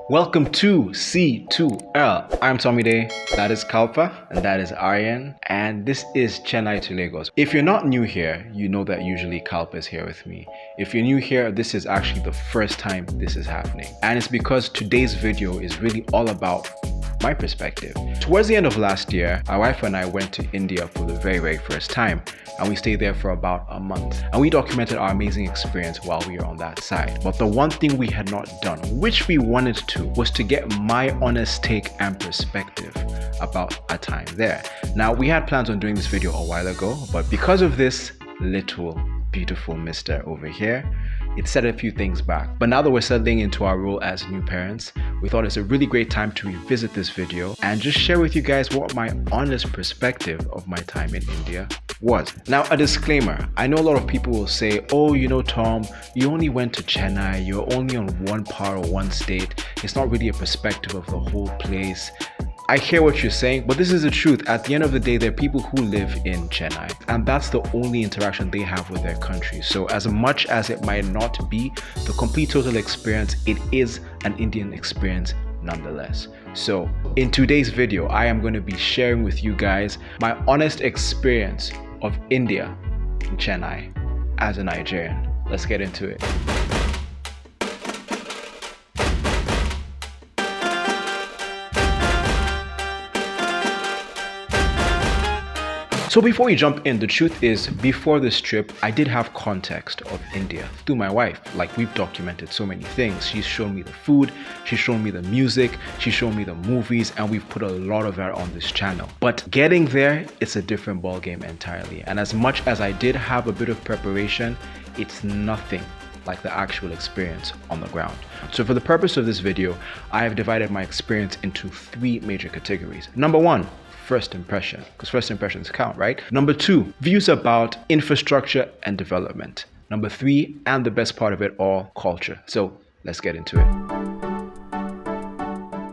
Welcome to C2L. I'm Tommy Day, that is Kalpa, and that is Aryan, and this is Chennai to Lagos. If you're not new here, you know that usually Kalpa is here with me. If you're new here, this is actually the first time this is happening. And it's because today's video is really all about my perspective. Towards the end of last year, my wife and I went to India for the very first time, and we stayed there for about a month. And we documented our amazing experience while we were on that side. But the one thing we had not done, which we wanted to, was to get my honest take and perspective about our time there. Now, we had plans on doing this video a while ago, but because of this little beautiful mister over here, it set a few things back. But now that we're settling into our role as new parents, we thought it's a really great time to revisit this video and just share with you guys what my honest perspective of my time in India was. Now, a disclaimer, I know a lot of people will say, oh, you know, Tom, you only went to Chennai, you're only on one part or one state, it's not really a perspective of the whole place. I hear what you're saying, but this is the truth. At the end of the day, there are people who live in Chennai, and that's the only interaction they have with their country. So as much as it might not be the complete total experience, it is an Indian experience nonetheless. So in today's video, I am going to be sharing with you guys my honest experience of India in Chennai as a Nigerian. Let's get into it. So before we jump in, the truth is, before this trip, I did have context of India through my wife. Like, we've documented so many things. She's shown me the food, she's shown me the music, she's shown me the movies, and we've put a lot of that on this channel. But getting there, it's a different ballgame entirely. And as much as I did have a bit of preparation, it's nothing like the actual experience on the ground. So for the purpose of this video, I have divided my experience into three major categories. Number one, first impression, because first impressions count, right? Number two, views about infrastructure and development. Number three, and the best part of it all, culture. So let's get into it.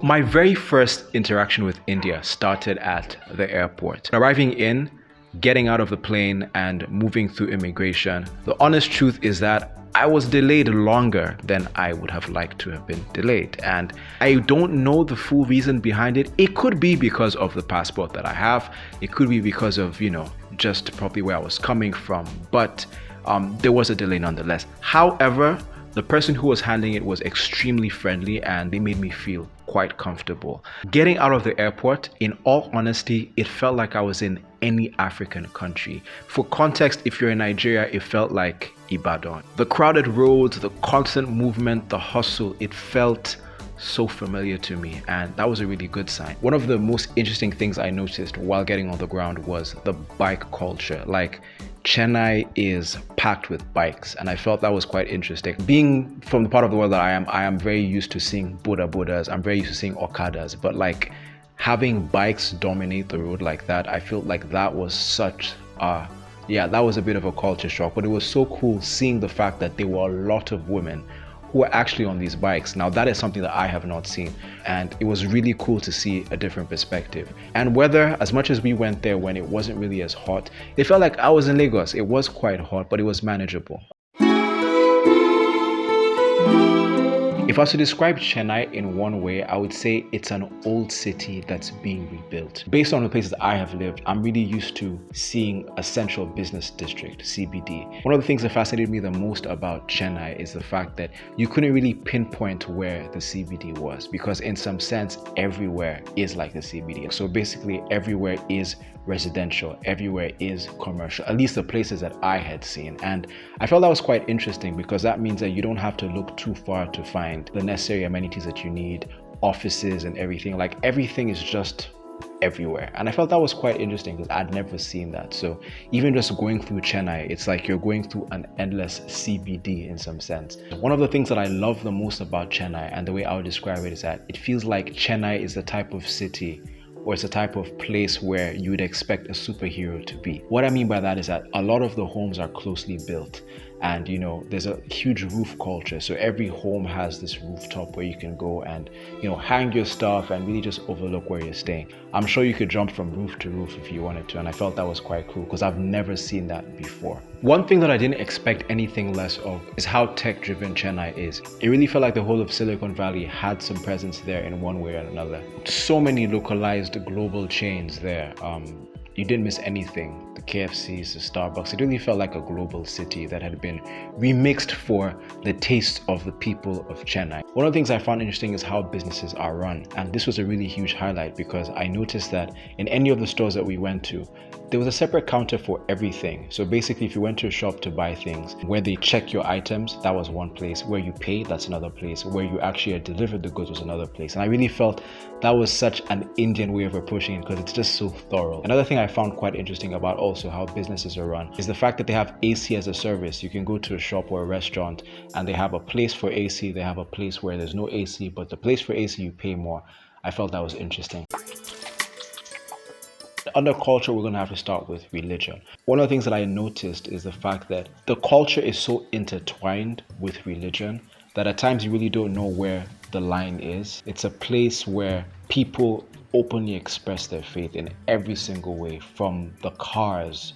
My very first interaction with India started at the airport. Arriving in, getting out of the plane and moving through immigration, the honest truth is that I was delayed longer than I would have liked to have been delayed. And I don't know the full reason behind it. It could be because of the passport that I have. It could be because of, just probably where I was coming from. But there was a delay nonetheless. However, the person who was handling it was extremely friendly and they made me feel quite comfortable. Getting out of the airport, in all honesty, it felt like I was in any African country. For context, if you're in Nigeria, it felt like Ibadan. The crowded roads, the constant movement, the hustle, it felt so familiar to me, and that was a really good sign. One of the most interesting things I noticed while getting on the ground was the bike culture. Like, Chennai is packed with bikes, and I felt that was quite interesting. Being from the part of the world that I am very used to seeing Buddhas, I'm very used to seeing Okadas, but like having bikes dominate the road like that, I felt like that was such that was a bit of a culture shock. But it was so cool seeing the fact that there were a lot of women who were actually on these bikes. Now, that is something that I have not seen, and it was really cool to see a different perspective. And weather, as much as we went there when it wasn't really as hot, it felt like I was in Lagos. It was quite hot, but it was manageable. If I was to describe Chennai in one way, I would say it's an old city that's being rebuilt. Based on the places I have lived, I'm really used to seeing a central business district, CBD. One of the things that fascinated me the most about Chennai is the fact that you couldn't really pinpoint where the CBD was, because in some sense, everywhere is like the CBD. So basically, everywhere is residential, everywhere is commercial, at least the places that I had seen. And I felt that was quite interesting, because that means that you don't have to look too far to find the necessary amenities that you need, offices and everything. Like, everything is just everywhere. And I felt that was quite interesting because I'd never seen that. So even just going through Chennai, it's like you're going through an endless CBD in some sense. One of the things that I love the most about Chennai, and the way I would describe it, is that it feels like Chennai is the type of city, or it's a type of place where you would expect a superhero to be. What I mean by that is that a lot of the homes are closely built, And there's a huge roof culture, so every home has this rooftop where you can go and hang your stuff and really just overlook where you're staying. I'm sure you could jump from roof to roof if you wanted to, and I felt that was quite cool because I've never seen that before. One thing that I didn't expect anything less of is how tech-driven Chennai is. It really felt like the whole of Silicon Valley had some presence there in one way or another. So many localized global chains there. You didn't miss anything. The KFCs, the Starbucks. It really felt like a global city that had been remixed for the taste of the people of Chennai. One of the things I found interesting is how businesses are run. And this was a really huge highlight because I noticed that in any of the stores that we went to, there was a separate counter for everything. So basically, if you went to a shop to buy things, where they check your items, that was one place. Where you pay, that's another place. Where you actually delivered the goods was another place. And I really felt that was such an Indian way of approaching it because it's just so thorough. Another thing I found quite interesting about also how businesses are run is the fact that they have AC as a service. You can go to a shop or a restaurant and they have a place for AC, they have a place where there's no AC, but the place for AC you pay more. I felt that was interesting. Under culture, we're going to have to start with religion. One of the things that I noticed is the fact that the culture is so intertwined with religion that at times you really don't know where the line is. It's a place where people openly express their faith in every single way, from the cars,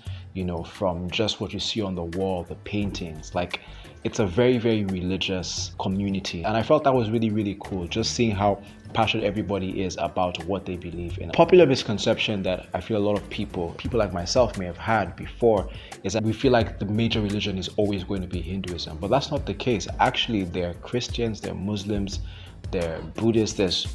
from just what you see on the wall, the paintings. Like, it's a very, very religious community. And I felt that was really, really cool, just seeing how passionate everybody is about what they believe in. Popular misconception that I feel a lot of people like myself may have had before is that we feel like the major religion is always going to be Hinduism, but that's not the case. Actually, there are Christians, there are Muslims, there are Buddhists, there's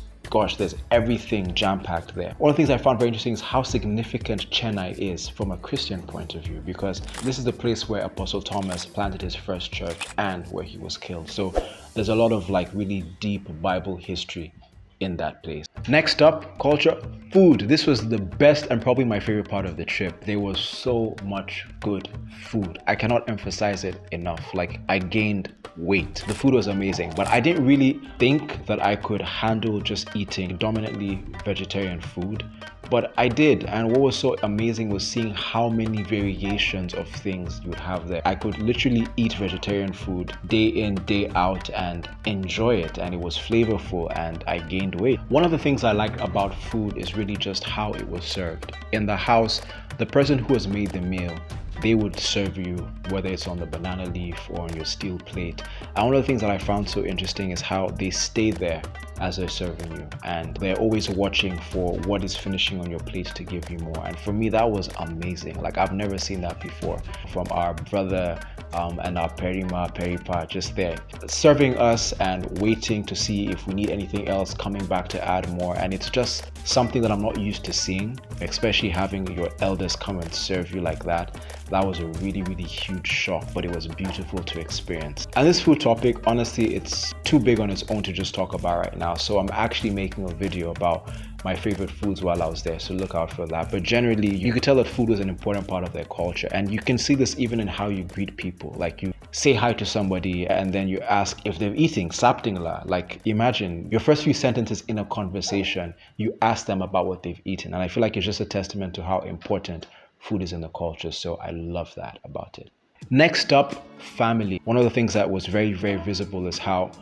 everything jam-packed there. One of the things I found very interesting is how significant Chennai is from a Christian point of view, because this is the place where Apostle Thomas planted his first church and where he was killed. So there's a lot of really deep Bible history in that place. Next up, culture, food. This was the best and probably my favorite part of the trip. There was so much good food. I cannot emphasize it enough. I gained weight. The food was amazing, but I didn't really think that I could handle just eating dominantly vegetarian food. But I did, and what was so amazing was seeing how many variations of things you would have there. I could literally eat vegetarian food day in, day out and enjoy it, and it was flavorful, and I gained weight. One of the things I liked about food is really just how it was served. In the house, the person who has made the meal, they would serve you, whether it's on the banana leaf or on your steel plate. And one of the things that I found so interesting is how they stay there as they're serving you, and they're always watching for what is finishing on your plate to give you more. And for me, that was amazing. I've never seen that before from our brother and our peripa just there serving us and waiting to see if we need anything else, coming back to add more. And it's just something that I'm not used to seeing, especially having your elders come and serve you like that. That was a really, really huge shock, but it was beautiful to experience. And this food topic, honestly, it's too big on its own to just talk about right now. So I'm actually making a video about my favorite foods while I was there, so look out for that. But generally, you could tell that food was an important part of their culture, and you can see this even in how you greet people. You say hi to somebody and then you ask if they're eating saptingla. Imagine your first few sentences in a conversation, you ask them about what they've eaten, and I feel like it's just a testament to how important food is in the culture. So I love that about it. Next up, family. One of the things that was very, very visible is how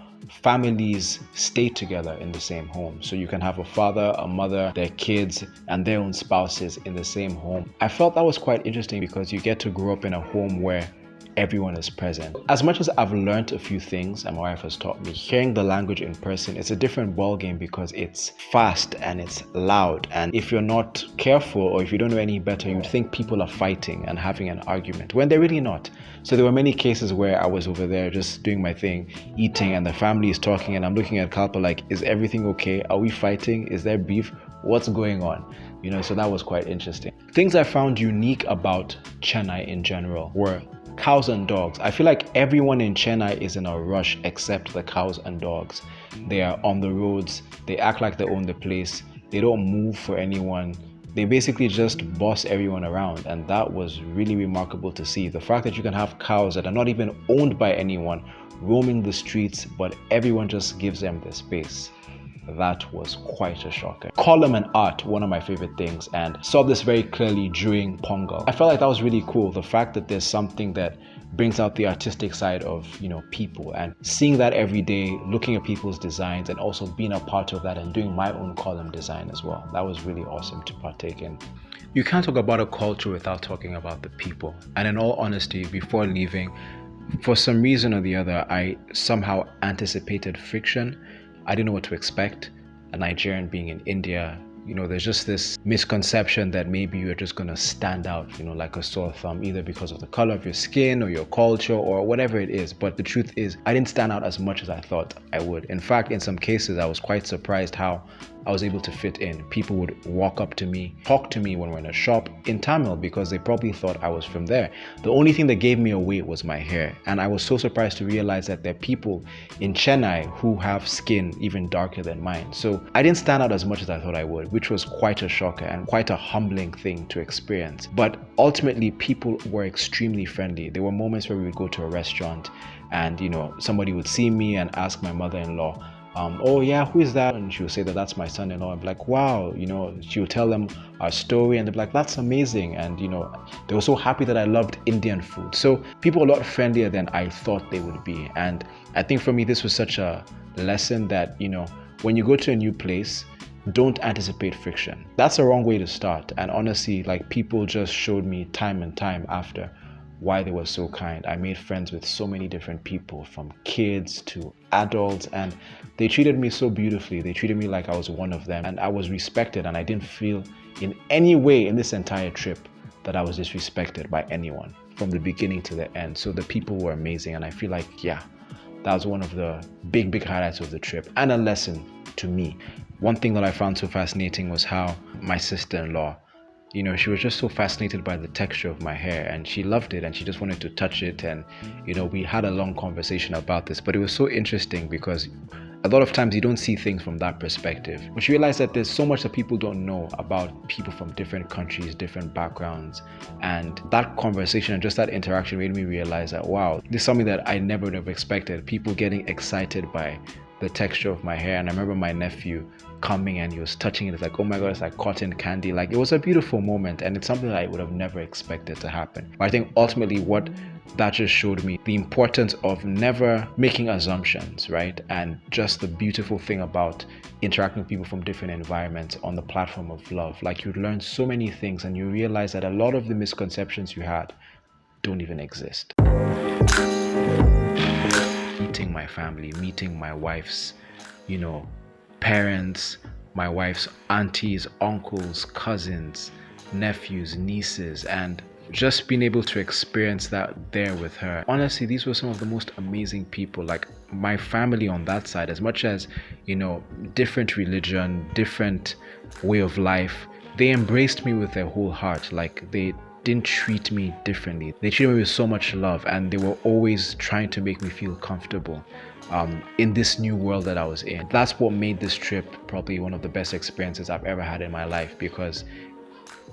families stay together in the same home. So you can have a father, a mother, their kids, and their own spouses in the same home. I felt that was quite interesting because you get to grow up in a home where everyone is present. As much as I've learned a few things and my wife has taught me, hearing the language in person, it's a different ballgame because it's fast and it's loud. And if you're not careful, or if you don't know any better, you'd think people are fighting and having an argument when they're really not. So there were many cases where I was over there just doing my thing, eating, and the family is talking, and I'm looking at Kalpa is everything okay? Are we fighting? Is there beef? What's going on? So that was quite interesting. Things I found unique about Chennai in general were cows and dogs. I feel like everyone in Chennai is in a rush except the cows and dogs. They are on the roads. They act like they own the place. They don't move for anyone. They basically just boss everyone around, and that was really remarkable to see. The fact that you can have cows that are not even owned by anyone roaming the streets, but everyone just gives them the space. That was quite a shocker. Column and art, one of my favorite things, and saw this very clearly during Pongal. I felt like that was really cool. The fact that there's something that brings out the artistic side of, people, and seeing that every day, looking at people's designs and also being a part of that and doing my own column design as well. That was really awesome to partake in. You can't talk about a culture without talking about the people. And in all honesty, before leaving, for some reason or the other, I somehow anticipated friction. I didn't know what to expect. A Nigerian being in India, there's just this misconception that maybe you're just going to stand out, like a sore thumb, either because of the color of your skin or your culture or whatever it is. But the truth is, I didn't stand out as much as I thought I would. In fact, in some cases, I was quite surprised how I was able to fit in. People would walk up to me, talk to me when we're in a shop in Tamil because they probably thought I was from there. The only thing that gave me away was my hair. And I was so surprised to realize that there are people in Chennai who have skin even darker than mine. So I didn't stand out as much as I thought I would, which was quite a shocker and quite a humbling thing to experience. But ultimately, people were extremely friendly. There were moments where we would go to a restaurant and, somebody would see me and ask my mother-in-law, oh yeah, who is that? And she would say that that's my son-in-law. I'm like, wow, she would tell them our story and they'd be like, that's amazing. And they were so happy that I loved Indian food. So people were a lot friendlier than I thought they would be. And I think for me, this was such a lesson that, when you go to a new place, don't anticipate friction. That's the wrong way to start. And honestly, people just showed me time and time after why they were so kind. I made friends with so many different people, from kids to adults, and they treated me so beautifully. They treated me like I was one of them, and I was respected, and I didn't feel in any way in this entire trip that I was disrespected by anyone from the beginning to the end. So the people were amazing, and I feel like, that was one of the big highlights of the trip and a lesson to me. One thing that I found so fascinating was how my sister-in-law, she was just so fascinated by the texture of my hair, and she loved it and she just wanted to touch it. And, we had a long conversation about this, but it was so interesting because a lot of times you don't see things from that perspective. But she realized that there's so much that people don't know about people from different countries, different backgrounds. And that conversation and just that interaction made me realize that, wow, this is something that I never would have expected. People getting excited by the texture of my hair. And I remember my nephew coming and he was touching it. It's like, oh my god, it's like cotton candy. Like, it was a beautiful moment, and it's something that I would have never expected to happen. But I think ultimately what that just showed me the importance of never making assumptions, right? And just the beautiful thing about interacting with people from different environments on the platform of love. Like, you learn so many things and you realize that a lot of the misconceptions you had don't even exist. Meeting my family, meeting my wife's, parents, my wife's aunties, uncles, cousins, nephews, nieces, and just being able to experience that there with her. Honestly, these were some of the most amazing people. Like, my family on that side, as much as, different religion, different way of life, they embraced me with their whole heart. Like, they didn't treat me differently. They treated me with so much love, and they were always trying to make me feel comfortable in this new world that I was in. That's what made this trip probably one of the best experiences I've ever had in my life, because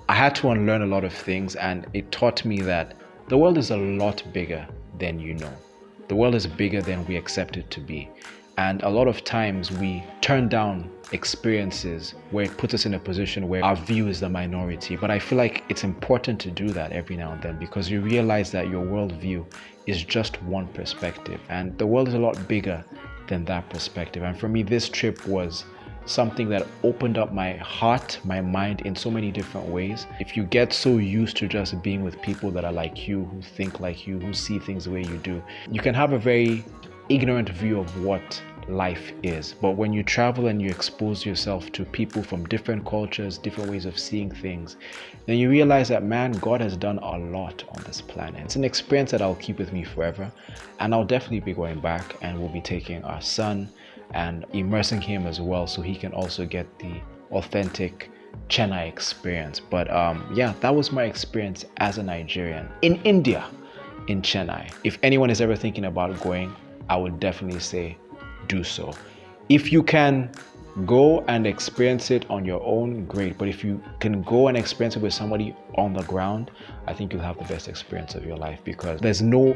I had to unlearn a lot of things, and it taught me that the world is a lot bigger than you know. The world is bigger than we accept it to be. And a lot of times we turn down experiences where it puts us in a position where our view is the minority. But I feel like it's important to do that every now and then, because you realize that your worldview is just one perspective, and the world is a lot bigger than that perspective. And for me, this trip was something that opened up my heart, my mind in so many different ways. If you get so used to just being with people that are like you, who think like you, who see things the way you do, you can have a very ignorant view of what life is. But when you travel and you expose yourself to people from different cultures, different ways of seeing things, then you realize that, man, God has done a lot on this planet. It's an experience that I'll keep with me forever, and I'll definitely be going back, and we'll be taking our son and immersing him as well, so he can also get the authentic Chennai experience. But that was my experience as a Nigerian in India, in Chennai. If anyone is ever thinking about going, I would definitely say do so. If you can go and experience it on your own, great. But if you can go and experience it with somebody on the ground, I think you'll have the best experience of your life, because there's no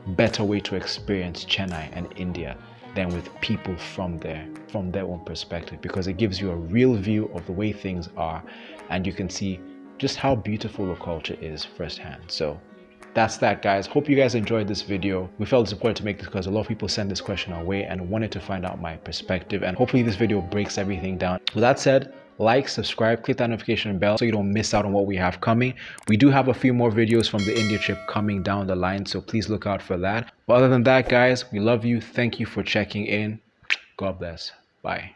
better way to experience Chennai and India than with people from there, from their own perspective, because it gives you a real view of the way things are, and you can see just how beautiful the culture is firsthand. So That's that, guys. Hope you guys enjoyed this video. We felt it's important to make this because a lot of people sent this question our way and wanted to find out my perspective, and hopefully this video breaks everything down. With that said, like, subscribe, click that notification bell so you don't miss out on what we have coming. We do have a few more videos from the India trip coming down the line, so please look out for that. But other than that, guys, we love you. Thank you for checking in. God bless. Bye.